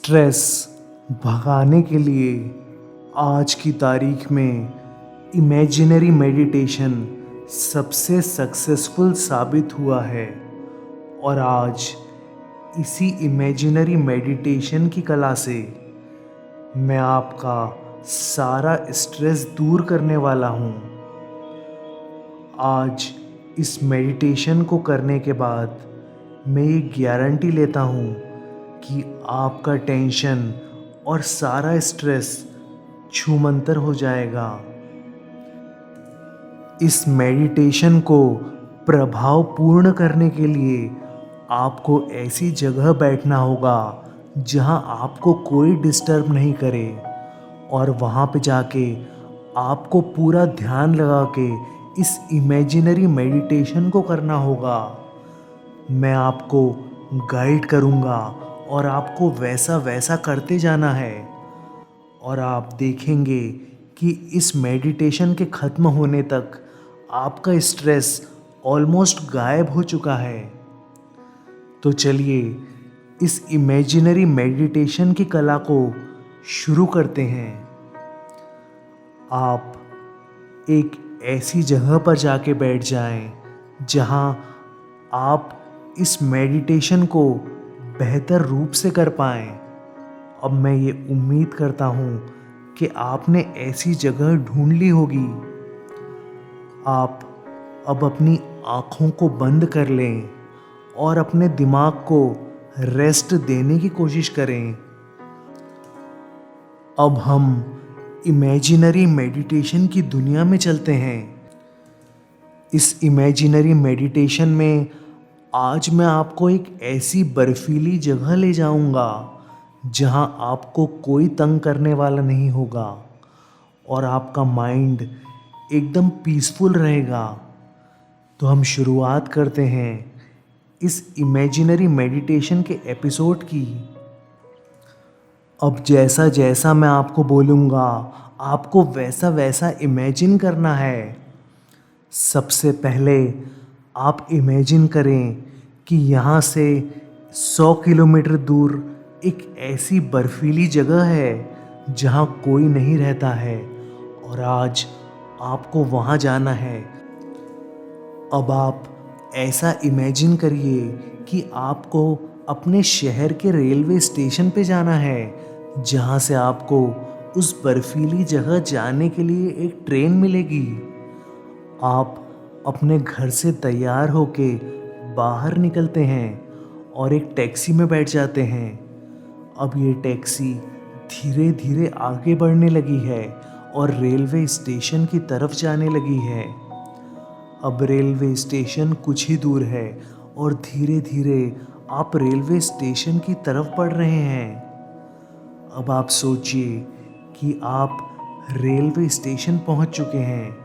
Stress भगाने के लिए आज की तारीख में इमेजिनरी मेडिटेशन सबसे सक्सेसफुल साबित हुआ है। और आज इसी इमेजिनरी मेडिटेशन की कला से मैं आपका सारा स्ट्रेस दूर करने वाला हूँ। आज इस मेडिटेशन को करने के बाद मैं ये गारंटी लेता हूँ कि आपका टेंशन और सारा स्ट्रेस छूमंतर हो जाएगा। इस मेडिटेशन को प्रभावपूर्ण करने के लिए आपको ऐसी जगह बैठना होगा जहां आपको कोई डिस्टर्ब नहीं करे, और वहां पे जाके आपको पूरा ध्यान लगा के इस इमेजिनरी मेडिटेशन को करना होगा। मैं आपको गाइड करूंगा और आपको वैसा वैसा करते जाना है, और आप देखेंगे कि इस मेडिटेशन के ख़त्म होने तक आपका स्ट्रेस ऑलमोस्ट गायब हो चुका है। तो चलिए इस इमेजिनरी मेडिटेशन की कला को शुरू करते हैं। आप एक ऐसी जगह पर जाके बैठ जाएं जहां आप इस मेडिटेशन को बेहतर रूप से कर पाएं। अब मैं ये उम्मीद करता हूँ कि आपने ऐसी जगह ढूंढ ली होगी। आप अब अपनी आँखों को बंद कर लें और अपने दिमाग को रेस्ट देने की कोशिश करें। अब हम इमेजिनरी मेडिटेशन की दुनिया में चलते हैं। इस इमेजिनरी मेडिटेशन में आज मैं आपको एक ऐसी बर्फीली जगह ले जाऊंगा जहां आपको कोई तंग करने वाला नहीं होगा और आपका माइंड एकदम पीसफुल रहेगा। तो हम शुरुआत करते हैं इस इमेजिनरी मेडिटेशन के एपिसोड की। अब जैसा जैसा मैं आपको बोलूँगा आपको वैसा वैसा इमेजिन करना है। सबसे पहले आप इमेजिन करें कि यहाँ से 100 किलोमीटर दूर एक ऐसी बर्फीली जगह है जहाँ कोई नहीं रहता है, और आज आपको वहाँ जाना है। अब आप ऐसा इमेजिन करिए कि आपको अपने शहर के रेलवे स्टेशन पे जाना है, जहाँ से आपको उस बर्फीली जगह जाने के लिए एक ट्रेन मिलेगी। आप अपने घर से तैयार होके बाहर निकलते हैं और एक टैक्सी में बैठ जाते हैं। अब ये टैक्सी धीरे धीरे आगे बढ़ने लगी है और रेलवे स्टेशन की तरफ जाने लगी है। अब रेलवे स्टेशन कुछ ही दूर है और धीरे धीरे आप रेलवे स्टेशन की तरफ बढ़ रहे हैं। अब आप सोचिए कि आप रेलवे स्टेशन पहुंच चुके हैं।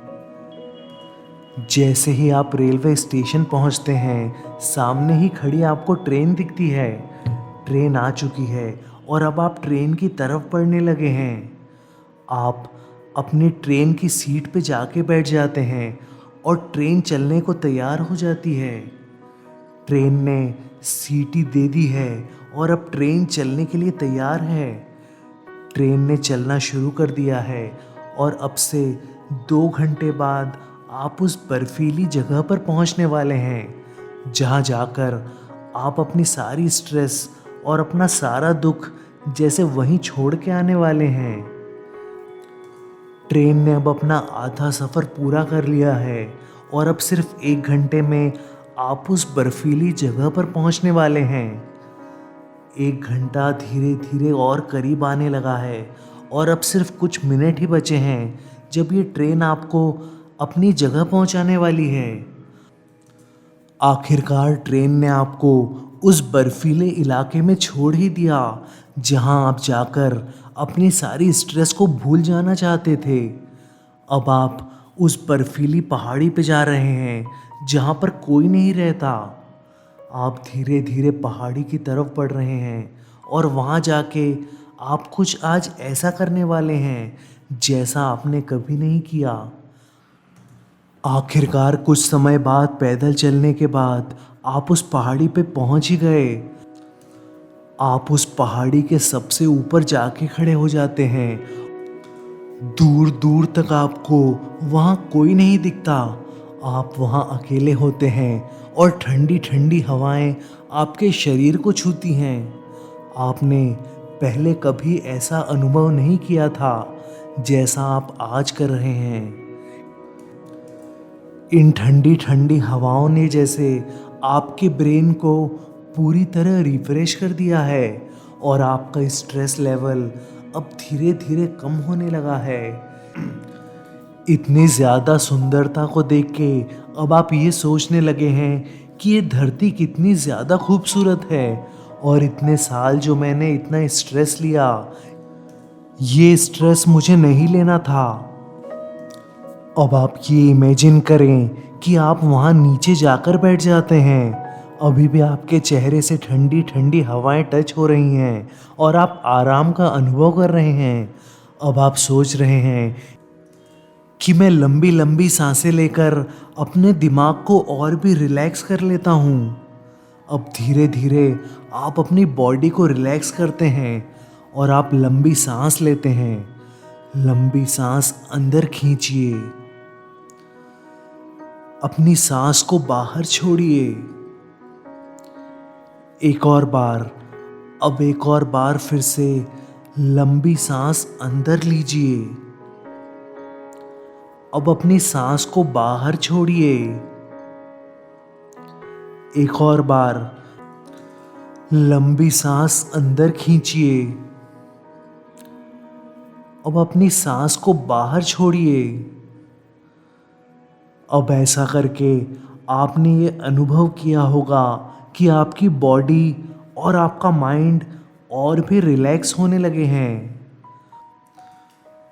जैसे ही आप रेलवे स्टेशन पहुंचते हैं, सामने ही खड़ी आपको ट्रेन दिखती है। ट्रेन आ चुकी है और अब आप ट्रेन की तरफ बढ़ने लगे हैं। आप अपनी ट्रेन की सीट पे जाके बैठ जाते हैं और ट्रेन चलने को तैयार हो जाती है। ट्रेन ने सीटी दे दी है और अब ट्रेन चलने के लिए तैयार है। ट्रेन ने चलना शुरू कर दिया है और अब से 2 घंटे बाद आप उस बर्फीली जगह पर पहुंचने वाले हैं, जहां जाकर आप अपनी सारी स्ट्रेस और अपना सारा दुख जैसे वहीं छोड़ के आने वाले हैं। ट्रेन ने अब अपना आधा सफ़र पूरा कर लिया है और अब सिर्फ 1 घंटे में आप उस बर्फीली जगह पर पहुंचने वाले हैं। 1 घंटा धीरे धीरे और करीब आने लगा है और अब सिर्फ कुछ मिनट ही बचे हैं जब ये ट्रेन आपको अपनी जगह पहुंचाने वाली है। आखिरकार ट्रेन ने आपको उस बर्फीले इलाके में छोड़ ही दिया जहां आप जाकर अपनी सारी स्ट्रेस को भूल जाना चाहते थे। अब आप उस बर्फीली पहाड़ी पे जा रहे हैं जहां पर कोई नहीं रहता। आप धीरे धीरे पहाड़ी की तरफ बढ़ रहे हैं और वहां जाके आप कुछ आज ऐसा करने वाले हैं जैसा आपने कभी नहीं किया। आखिरकार कुछ समय बाद पैदल चलने के बाद आप उस पहाड़ी पे पहुंच ही गए। आप उस पहाड़ी के सबसे ऊपर जाके खड़े हो जाते हैं। दूर दूर तक आपको वहाँ कोई नहीं दिखता। आप वहाँ अकेले होते हैं और ठंडी ठंडी हवाएं आपके शरीर को छूती हैं। आपने पहले कभी ऐसा अनुभव नहीं किया था जैसा आप आज कर रहे हैं। इन ठंडी ठंडी हवाओं ने जैसे आपके ब्रेन को पूरी तरह रिफ्रेश कर दिया है और आपका स्ट्रेस लेवल अब धीरे धीरे कम होने लगा है। इतनी ज़्यादा सुंदरता को देख के अब आप ये सोचने लगे हैं कि ये धरती कितनी ज़्यादा खूबसूरत है और इतने साल जो मैंने इतना स्ट्रेस लिया, ये स्ट्रेस मुझे नहीं लेना था। अब आप ये इमेजिन करें कि आप वहाँ नीचे जाकर बैठ जाते हैं। अभी भी आपके चेहरे से ठंडी ठंडी हवाएं टच हो रही हैं और आप आराम का अनुभव कर रहे हैं। अब आप सोच रहे हैं कि मैं लंबी लंबी सांसें लेकर अपने दिमाग को और भी रिलैक्स कर लेता हूँ। अब धीरे धीरे आप अपनी बॉडी को रिलैक्स करते हैं और आप लंबी सांस लेते हैं। लंबी सांस अंदर खींचिए, अपनी सांस को बाहर छोड़िए। एक और बार, अब एक और बार फिर से लंबी सांस अंदर लीजिए। अब अपनी सांस को बाहर छोड़िए। एक और बार लंबी सांस अंदर खींचिए। अब अपनी सांस को बाहर छोड़िए। अब ऐसा करके आपने ये अनुभव किया होगा कि आपकी बॉडी और आपका माइंड और भी रिलैक्स होने लगे हैं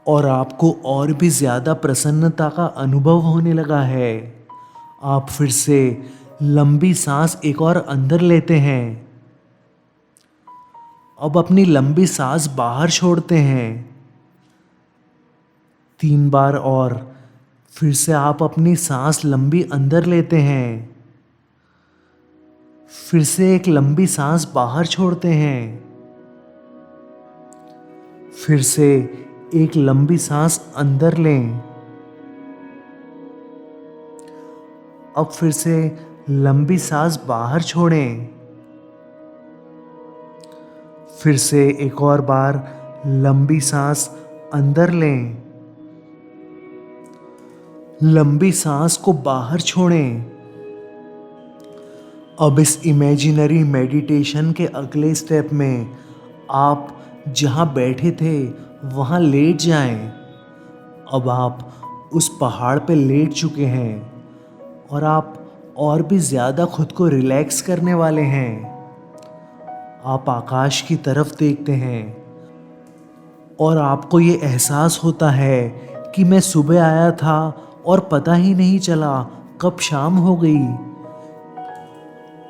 और आपको और भी ज़्यादा प्रसन्नता का अनुभव होने लगा है। आप फिर से लंबी सांस एक और अंदर लेते हैं। अब अपनी लंबी सांस बाहर छोड़ते हैं। 3 बार और फिर से आप अपनी सांस लंबी अंदर लेते हैं। फिर से एक लंबी सांस बाहर छोड़ते हैं। फिर से एक लंबी सांस अंदर लें। अब फिर से लंबी सांस बाहर छोड़ें। फिर से एक और बार लंबी सांस अंदर लें। लंबी सांस को बाहर छोड़ें। अब इस इमेजिनरी मेडिटेशन के अगले स्टेप में आप जहाँ बैठे थे वहाँ लेट जाएं। अब आप उस पहाड़ पे लेट चुके हैं और आप और भी ज़्यादा खुद को रिलैक्स करने वाले हैं। आप आकाश की तरफ देखते हैं और आपको ये एहसास होता है कि मैं सुबह आया था और पता ही नहीं चला कब शाम हो गई।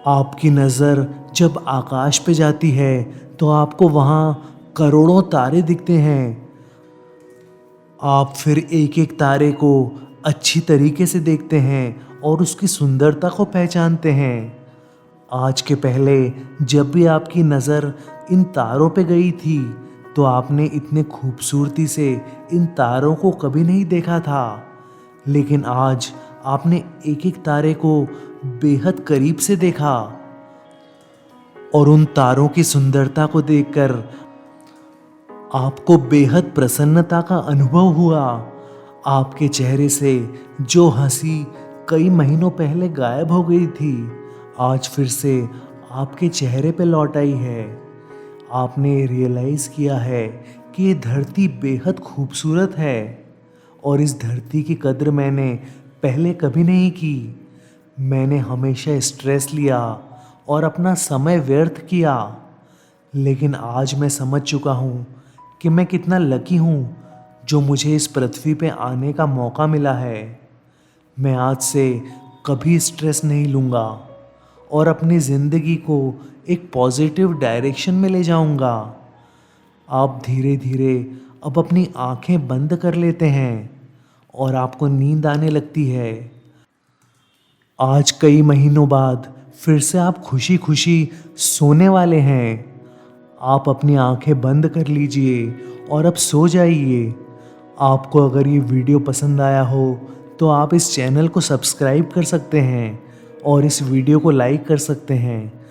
आपकी नज़र जब आकाश पे जाती है तो आपको वहाँ करोड़ों तारे दिखते हैं। आप फिर एक एक तारे को अच्छी तरीके से देखते हैं और उसकी सुंदरता को पहचानते हैं। आज के पहले जब भी आपकी नज़र इन तारों पे गई थी तो आपने इतने खूबसूरती से इन तारों को कभी नहीं देखा था, लेकिन आज आपने एक एक तारे को बेहद करीब से देखा और उन तारों की सुंदरता को देखकर आपको बेहद प्रसन्नता का अनुभव हुआ। आपके चेहरे से जो हंसी कई महीनों पहले गायब हो गई थी, आज फिर से आपके चेहरे पे लौट आई है। आपने रियलाइज़ किया है कि ये धरती बेहद खूबसूरत है और इस धरती की कद्र मैंने पहले कभी नहीं की। मैंने हमेशा स्ट्रेस लिया और अपना समय व्यर्थ किया, लेकिन आज मैं समझ चुका हूँ कि मैं कितना लकी हूँ जो मुझे इस पृथ्वी पे आने का मौका मिला है। मैं आज से कभी स्ट्रेस नहीं लूँगा और अपनी ज़िंदगी को एक पॉजिटिव डायरेक्शन में ले जाऊँगा। आप धीरे धीरे अब अपनी आँखें बंद कर लेते हैं और आपको नींद आने लगती है। आज कई महीनों बाद फिर से आप खुशी खुशी सोने वाले हैं। आप अपनी आंखें बंद कर लीजिए और अब सो जाइए। आपको अगर ये वीडियो पसंद आया हो तो आप इस चैनल को सब्सक्राइब कर सकते हैं और इस वीडियो को लाइक कर सकते हैं।